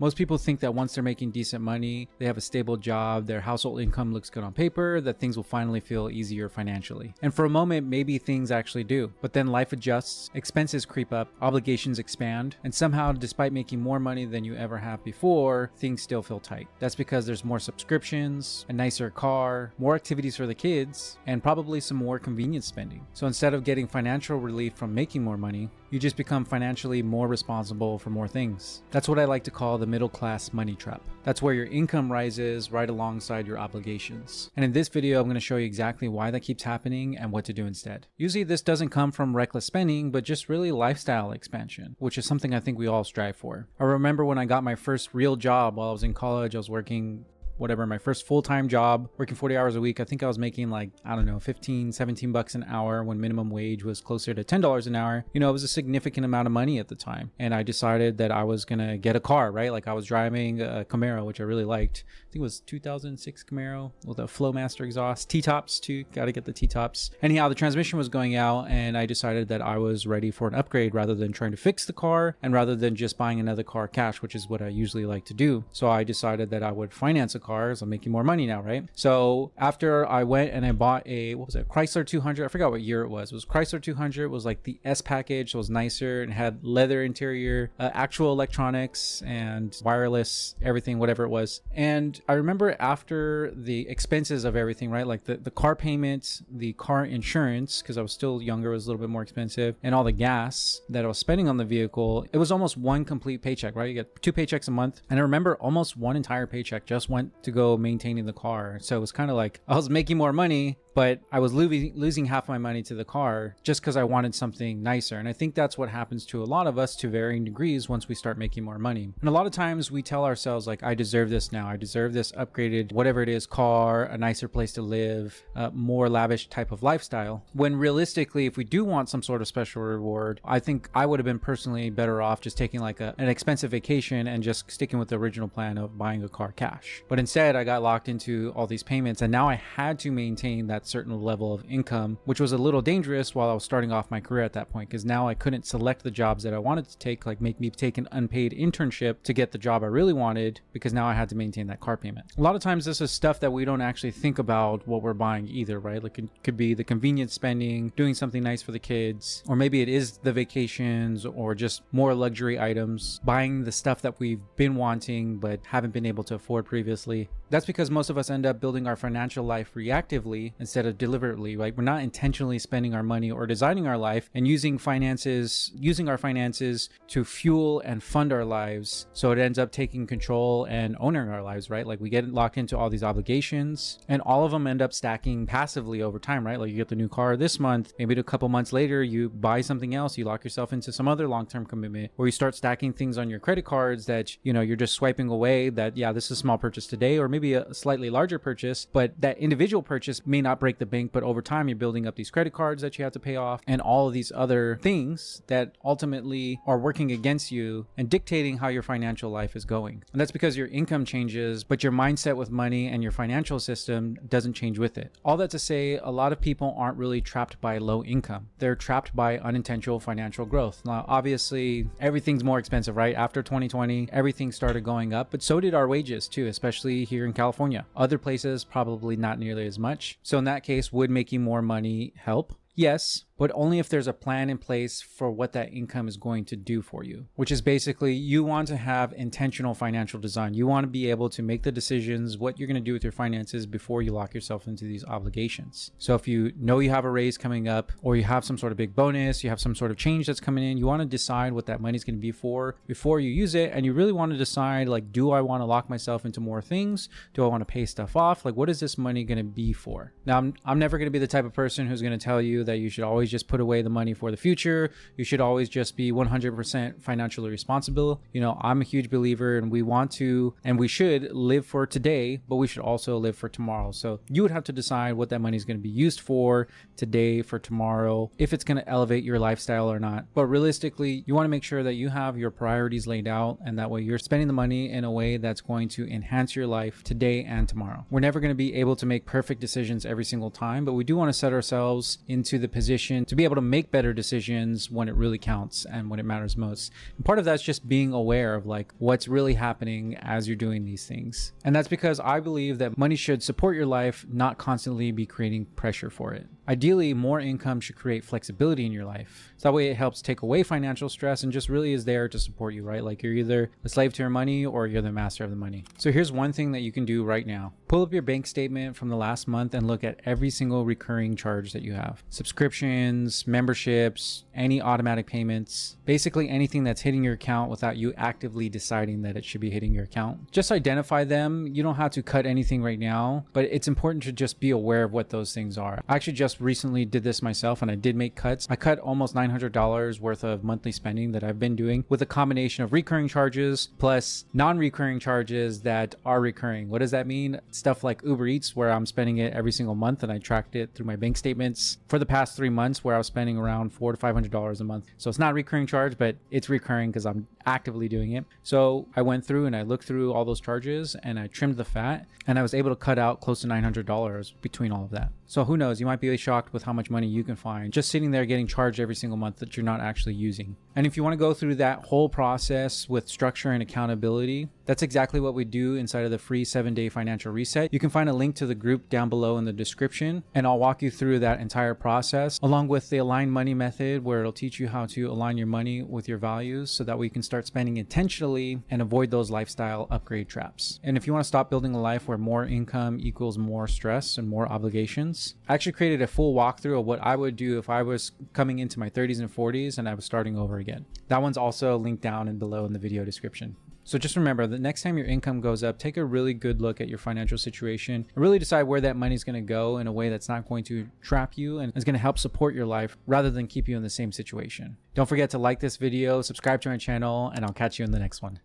Most people think that once they're making decent money, they have a stable job, their household income looks good on paper, that things will finally feel easier financially. And for a moment, maybe things actually do. But then life adjusts, expenses creep up, obligations expand, and somehow, despite making more money than you ever have before, things still feel tight. That's because there's more subscriptions, a nicer car, more activities for the kids, and probably some more convenience spending. So instead of getting financial relief from making more money, you just become financially more responsible for more things. That's what I like to call the middle class money trap. That's where your income rises right alongside your obligations. And in this video, I'm going to show you exactly why that keeps happening and what to do instead. Usually this doesn't come from reckless spending, but just really lifestyle expansion, which is something I think we all strive for. I remember when I got my first real job while I was in college, I was working my first full-time job, working 40 hours a week. I think I was making like, I don't know, 15, 17 bucks an hour when minimum wage was closer to $10 an hour. You know, it was a significant amount of money at the time. And I decided that I was going to get a car, right? Like I was driving a Camaro, which I really liked. I think it was 2006 Camaro with a Flowmaster exhaust, T-tops too. Got to get the T-tops. Anyhow, the transmission was going out and I decided that I was ready for an upgrade rather than trying to fix the car and rather than just buying another car cash, which is what I usually like to do. So I decided that I would finance a car. I'm making more money now, right? So after I went and I bought a, what was it? Chrysler 200. I forgot what year it was. It was Chrysler 200. It was like the S package. So it was nicer and had leather interior, actual electronics and wireless, everything, whatever it was. And I remember after the expenses of everything, right? Like the car payments, the car insurance, because I was still younger, it was a little bit more expensive, and all the gas that I was spending on the vehicle, it was almost one complete paycheck, right? You get 2 paychecks a month. And I remember almost one entire paycheck just went to go maintaining the car. So it was kind of like I was making more money, but I was losing half my money to the car just because I wanted something nicer. And I think that's what happens to a lot of us to varying degrees once we start making more money. And a lot of times we tell ourselves like, I deserve this now. I deserve this upgraded, whatever it is, car, a nicer place to live, more lavish type of lifestyle. When realistically, if we do want some sort of special reward, I think I would have been personally better off just taking like an expensive vacation and just sticking with the original plan of buying a car cash. But instead, I got locked into all these payments and now I had to maintain that certain level of income, which was a little dangerous while I was starting off my career at that point, because now I couldn't select the jobs that I wanted to take, like make me take an unpaid internship to get the job I really wanted, because now I had to maintain that car payment. A lot of times this is stuff that we don't actually think about what we're buying either, right? Like it could be the convenience spending, doing something nice for the kids, or maybe it is the vacations or just more luxury items, buying the stuff that we've been wanting but haven't been able to afford previously. That's because most of us end up building our financial life reactively instead of deliberately, right? We're not intentionally spending our money or designing our life and using our finances to fuel and fund our lives. So it ends up taking control and owning our lives, right? Like we get locked into all these obligations and all of them end up stacking passively over time, right? Like you get the new car this month, maybe a couple months later, you buy something else, you lock yourself into some other long-term commitment, or you start stacking things on your credit cards that, you know, you're just swiping away that, yeah, this is a small purchase today, or maybe a slightly larger purchase, but that individual purchase may not break the bank, but over time you're building up these credit cards that you have to pay off and all of these other things that ultimately are working against you and dictating how your financial life is going. And that's because your income changes, but your mindset with money and your financial system doesn't change with it. All that to say, a lot of people aren't really trapped by low income. They're trapped by unintentional financial growth. Now, obviously, everything's more expensive, right? After 2020, everything started going up, but so did our wages too, especially here in California. Other places, probably not nearly as much. So in that case, would making more money help? Yes, but only if there's a plan in place for what that income is going to do for you, which is basically you want to have intentional financial design. You want to be able to make the decisions, what you're going to do with your finances before you lock yourself into these obligations. So if you know you have a raise coming up or you have some sort of big bonus, you have some sort of change that's coming in, you want to decide what that money is going to be for before you use it. And you really want to decide, like, do I want to lock myself into more things? Do I want to pay stuff off? Like, what is this money going to be for? Now, I'm never going to be the type of person who's going to tell you that you should always just put away the money for the future. You should always just be 100% financially responsible. You know, I'm a huge believer and we want to, and we should live for today, but we should also live for tomorrow. So you would have to decide what that money is going to be used for today, for tomorrow, if it's going to elevate your lifestyle or not. But realistically, you want to make sure that you have your priorities laid out and that way you're spending the money in a way that's going to enhance your life today and tomorrow. We're never going to be able to make perfect decisions every single time, but we do want to set ourselves into the position information to be able to make better decisions when it really counts and when it matters most. And part of that's just being aware of like what's really happening as you're doing these things. And that's because I believe that money should support your life, not constantly be creating pressure for it. Ideally, more income should create flexibility in your life. So that way it helps take away financial stress and just really is there to support you, right? Like you're either a slave to your money or you're the master of the money. So here's one thing that you can do right now. Pull up your bank statement from the last month and look at every single recurring charge that you have. Subscriptions, memberships, any automatic payments, basically anything that's hitting your account without you actively deciding that it should be hitting your account. Just identify them. You don't have to cut anything right now, but it's important to just be aware of what those things are. I actually just recently did this myself and I did make cuts. I cut almost $900 worth of monthly spending that I've been doing with a combination of recurring charges plus non-recurring charges that are recurring. What does that mean? Stuff like Uber Eats, where I'm spending it every single month and I tracked it through my bank statements for the past 3 months, where I was spending around $400 to $500 a month. So it's not a recurring charge, but it's recurring because I'm actively doing it. So I went through and I looked through all those charges and I trimmed the fat and I was able to cut out close to $900 between all of that. So who knows, you might be shocked with how much money you can find just sitting there getting charged every single month that you're not actually using. And if you want to go through that whole process with structure and accountability, that's exactly what we do inside of the free 7-day financial reset. You can find a link to the group down below in the description, and I'll walk you through that entire process along with the aligned money method, where it'll teach you how to align your money with your values so that we can start spending intentionally and avoid those lifestyle upgrade traps. And if you want to stop building a life where more income equals more stress and more obligations, I actually created a full walkthrough of what I would do if I was coming into my 30s and 40s and I was starting over again. That one's also linked down and below in the video description. So just remember, the next time your income goes up, take a really good look at your financial situation and really decide where that money is going to go in a way that's not going to trap you and is going to help support your life rather than keep you in the same situation. Don't forget to like this video, subscribe to our channel, and I'll catch you in the next one.